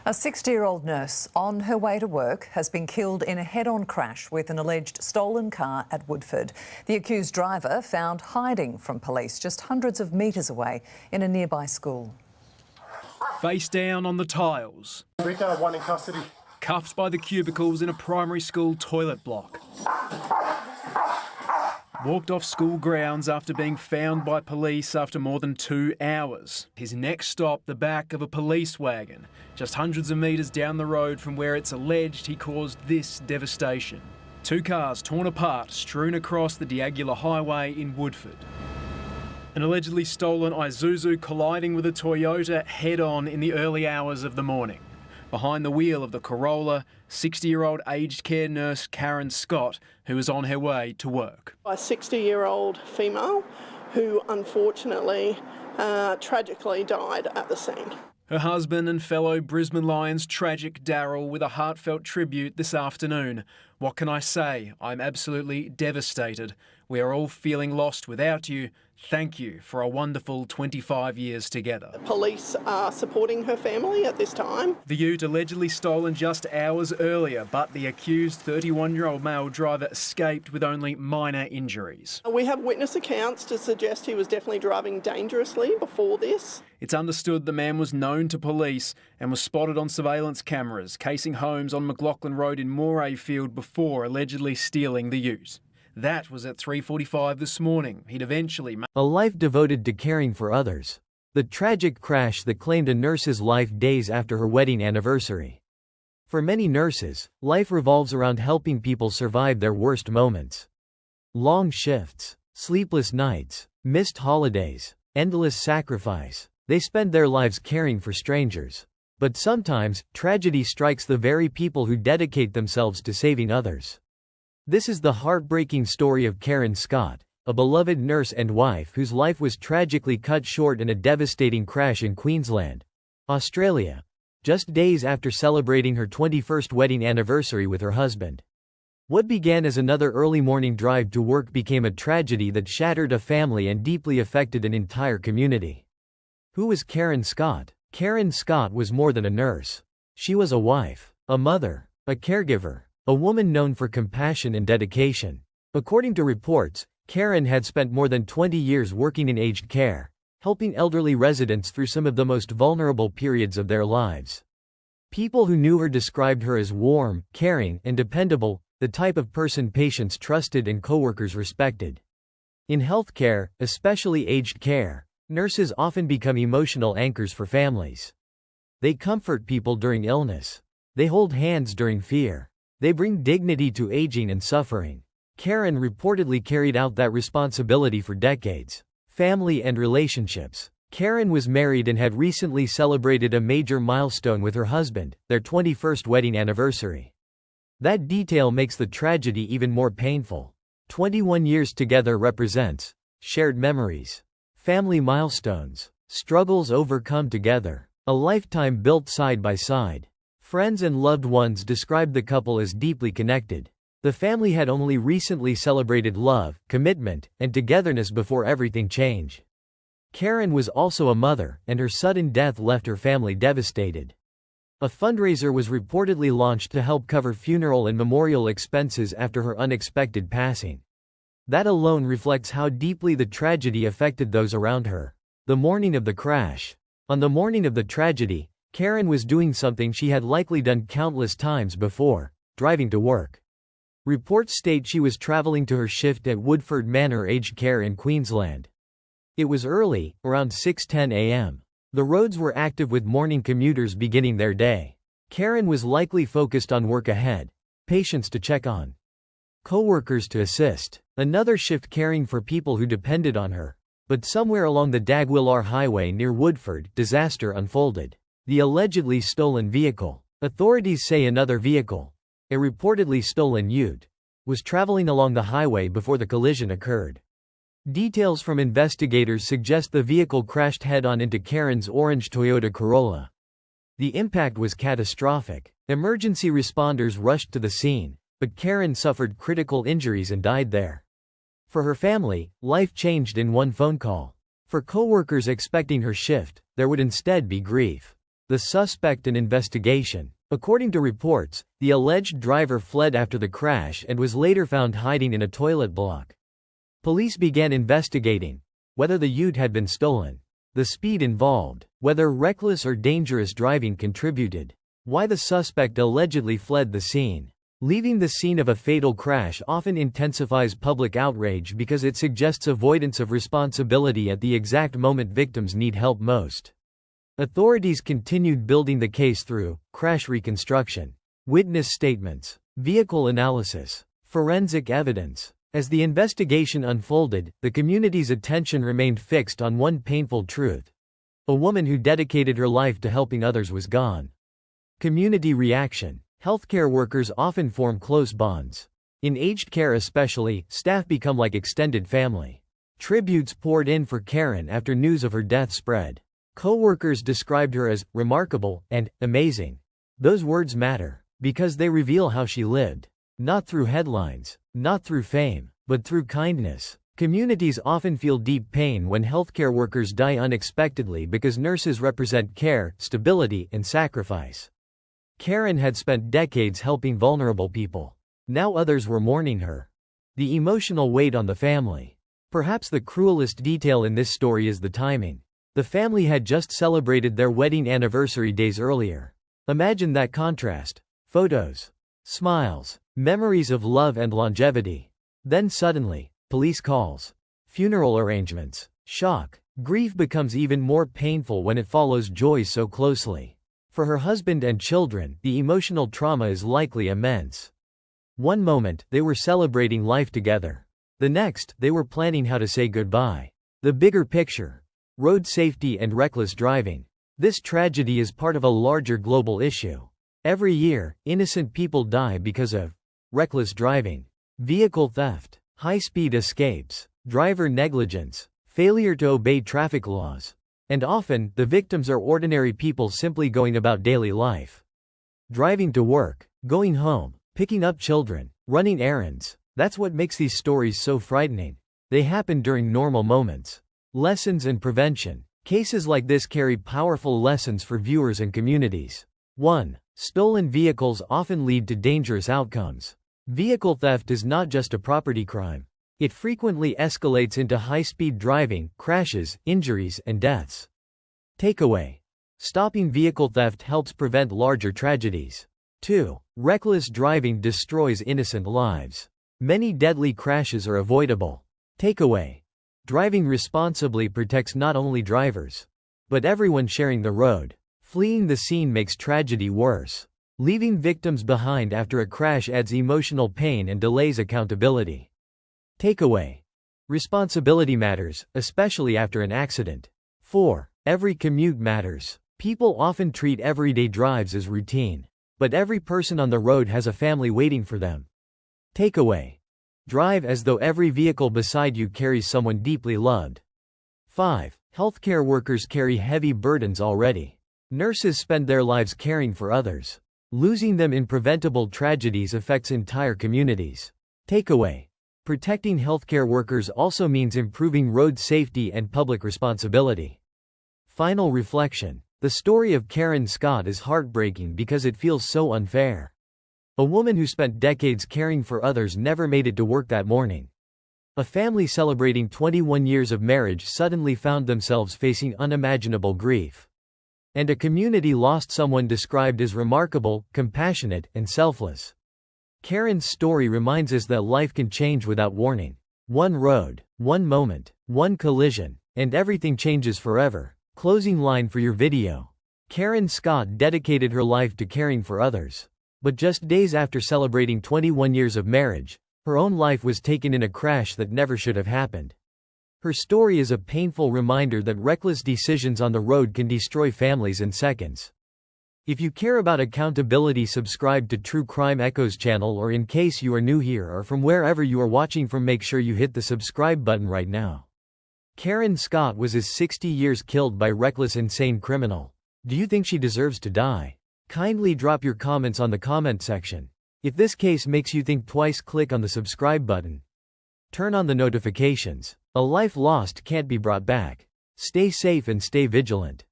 A 60-year-old nurse on her way to work has been killed in a head-on crash with an alleged stolen car at Woodford. The accused driver found hiding from police just hundreds of metres away in a nearby school. Face down on the tiles. Rita, one in custody. Cuffed by the cubicles in a primary school toilet block. Walked off school grounds after being found by police after more than 2 hours. His next stop, the back of a police wagon, just hundreds of metres down the road from where it's alleged he caused this devastation. 2 cars torn apart, strewn across the Diagula Highway in Woodford. An allegedly stolen Isuzu colliding with a Toyota head-on in the early hours of the morning. Behind the wheel of the Corolla, 60-year-old aged care nurse Carron Scott, who was on her way to work. A 60-year-old female who unfortunately tragically died at the scene. Her husband and fellow Brisbane Lions tragic Darryl with a heartfelt tribute this afternoon. What can I say? I'm absolutely devastated. We are all feeling lost without you. Thank you for a wonderful 25 years together. Police are supporting her family at this time. The ute allegedly stolen just hours earlier, but the accused 31-year-old male driver escaped with only minor injuries. We have witness accounts to suggest he was definitely driving dangerously before this. It's understood the man was known to police and was spotted on surveillance cameras casing homes on McLaughlin Road in Morayfield before allegedly stealing the ute. That was at 3:45 this morning. He'd eventually... A life devoted to caring for others. The tragic crash that claimed a nurse's life days after her wedding anniversary. For many nurses, life revolves around helping people survive their worst moments. Long shifts, sleepless nights, missed holidays, endless sacrifice. They spend their lives caring for strangers. But sometimes, tragedy strikes the very people who dedicate themselves to saving others. This is the heartbreaking story of Carron Scott, a beloved nurse and wife whose life was tragically cut short in a devastating crash in Queensland, Australia, just days after celebrating her 21st wedding anniversary with her husband. What began as another early morning drive to work became a tragedy that shattered a family and deeply affected an entire community. Who was Carron Scott? Carron Scott was more than a nurse. She was a wife, a mother, a caregiver, a woman known for compassion and dedication. According to reports, Carron had spent more than 20 years working in aged care, helping elderly residents through some of the most vulnerable periods of their lives. People who knew her described her as warm, caring, and dependable, the type of person patients trusted and coworkers respected. In healthcare, especially aged care, nurses often become emotional anchors for families. They comfort people during illness. They hold hands during fear. They bring dignity to aging and suffering. Carron reportedly carried out that responsibility for decades. Family and relationships. Carron was married and had recently celebrated a major milestone with her husband, their 21st wedding anniversary. That detail makes the tragedy even more painful. 21 years together represents shared memories, family milestones, struggles overcome together, a lifetime built side by side. Friends and loved ones described the couple as deeply connected. The family had only recently celebrated love, commitment, and togetherness before everything changed. Carron was also a mother, and her sudden death left her family devastated. A fundraiser was reportedly launched to help cover funeral and memorial expenses after her unexpected passing. That alone reflects how deeply the tragedy affected those around her. The morning of the crash. On the morning of the tragedy, Carron was doing something she had likely done countless times before, driving to work. Reports state she was traveling to her shift at Woodford Manor Aged Care in Queensland. It was early, around 6:10 a.m. The roads were active with morning commuters beginning their day. Carron was likely focused on work ahead, patients to check on, co-workers to assist, another shift caring for people who depended on her. But somewhere along the Diagula Highway near Woodford, disaster unfolded. The allegedly stolen vehicle. Authorities say another vehicle, a reportedly stolen ute, was traveling along the highway before the collision occurred. Details from investigators suggest the vehicle crashed head-on into Carron's orange Toyota Corolla. The impact was catastrophic. Emergency responders rushed to the scene, but Carron suffered critical injuries and died there. For her family, life changed in one phone call. For co-workers expecting her shift, there would instead be grief. The suspect and investigation. According to reports, the alleged driver fled after the crash and was later found hiding in a toilet block. Police began investigating whether the ute had been stolen, the speed involved, whether reckless or dangerous driving contributed, why the suspect allegedly fled the scene. Leaving the scene of a fatal crash often intensifies public outrage because it suggests avoidance of responsibility at the exact moment victims need help most. Authorities continued building the case through crash reconstruction, witness statements, vehicle analysis, forensic evidence. As the investigation unfolded, the community's attention remained fixed on one painful truth. A woman who dedicated her life to helping others was gone. Community reaction. Healthcare workers often form close bonds. In aged care especially, staff become like extended family. Tributes poured in for Carron after news of her death spread. Co-workers described her as remarkable and amazing. Those words matter because they reveal how she lived. Not through headlines, not through fame, but through kindness. Communities often feel deep pain when healthcare workers die unexpectedly because nurses represent care, stability, and sacrifice. Carron had spent decades helping vulnerable people. Now others were mourning her. The emotional weight on the family. Perhaps the cruelest detail in this story is the timing. The family had just celebrated their wedding anniversary days earlier. Imagine that contrast. Photos, smiles, memories of love and longevity. Then suddenly, police calls, funeral arrangements, shock. Grief becomes even more painful when it follows joy so closely. For her husband and children, the emotional trauma is likely immense. One moment, they were celebrating life together. The next, they were planning how to say goodbye. The bigger picture. Road safety and reckless driving. This tragedy is part of a larger global issue. Every year, innocent people die because of reckless driving, vehicle theft, high-speed escapes, driver negligence, failure to obey traffic laws. And often, the victims are ordinary people simply going about daily life. Driving to work, going home, picking up children, running errands. That's what makes these stories so frightening. They happen during normal moments. Lessons and prevention. Cases like this carry powerful lessons for viewers and communities. 1. Stolen vehicles often lead to dangerous outcomes. Vehicle theft is not just a property crime. It frequently escalates into high-speed driving, crashes, injuries, and deaths. Takeaway. Stopping vehicle theft helps prevent larger tragedies. 2. Reckless driving destroys innocent lives. Many deadly crashes are avoidable. Takeaway. Driving responsibly protects not only drivers, but everyone sharing the road. Fleeing the scene makes tragedy worse. Leaving victims behind after a crash adds emotional pain and delays accountability. Takeaway. Responsibility matters, especially after an accident. 4. Every commute matters. People often treat everyday drives as routine, but every person on the road has a family waiting for them. Takeaway. Drive as though every vehicle beside you carries someone deeply loved. 5. Healthcare workers carry heavy burdens already. Nurses spend their lives caring for others. Losing them in preventable tragedies affects entire communities. Takeaway. Protecting healthcare workers also means improving road safety and public responsibility. Final reflection. The story of Carron Scott is heartbreaking because it feels so unfair. A woman who spent decades caring for others never made it to work that morning. A family celebrating 21 years of marriage suddenly found themselves facing unimaginable grief. And a community lost someone described as remarkable, compassionate, and selfless. Carron's story reminds us that life can change without warning. One road, one moment, one collision, and everything changes forever. Closing line for your video. Carron Scott dedicated her life to caring for others. But just days after celebrating 21 years of marriage, her own life was taken in a crash that never should have happened. Her story is a painful reminder that reckless decisions on the road can destroy families in seconds. If you care about accountability, subscribe to True Crime Echoes channel, or in case you are new here or from wherever you are watching from, make sure you hit the subscribe button right now. Carron Scott was 60 years killed by reckless insane criminal. Do you think she deserves to die? Kindly drop your comments on the comment section. If this case makes you think twice, click on the subscribe button. Turn on the notifications. A life lost can't be brought back. Stay safe and stay vigilant.